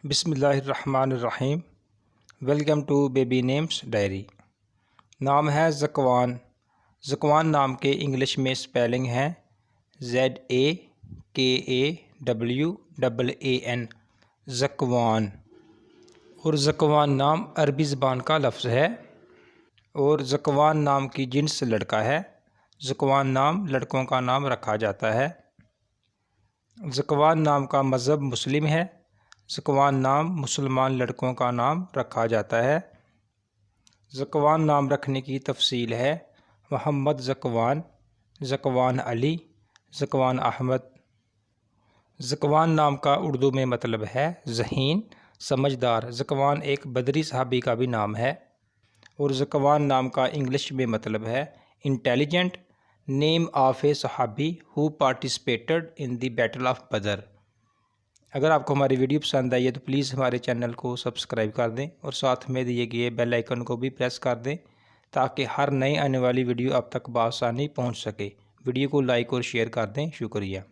बिस्मिल्लाहिर्रहमानिर्रहीम। Welcome to baby names diary. नाम है ज़कवान। ज़कवान नाम के इंग्लिश में स्पेलिंग है ZAKAWAAN, ज़कवान। और ज़कवान नाम अरबी ज़बान का लफ्ज़ है और ज़कवान नाम की जिन्स लड़का है। ज़कवान नाम लड़कों का नाम रखा जाता है। ज़कवान नाम का मज़हब मुस्लिम है। ज़कवान नाम मुसलमान लड़कों का नाम रखा जाता है। ज़कवान नाम रखने की तफसील है मोहम्मद ज़कवान, ज़कवान अली, ज़कवान अहमद। ज़कवान नाम का उर्दू में मतलब है ज़हीन, समझदार। ज़कवान एक बदरी सहाबी का भी नाम है। और ज़कवान नाम का इंग्लिश में मतलब है इंटेलिजेंट, नेम ऑफ ए सहाबी who participated in the battle of बदर। अगर आपको हमारी वीडियो पसंद आई है तो प्लीज़ हमारे चैनल को सब्सक्राइब कर दें और साथ में दिए गए बेल आइकन को भी प्रेस कर दें ताकि हर नई आने वाली वीडियो आप तक बआसानी पहुंच सके। वीडियो को लाइक और शेयर कर दें। शुक्रिया।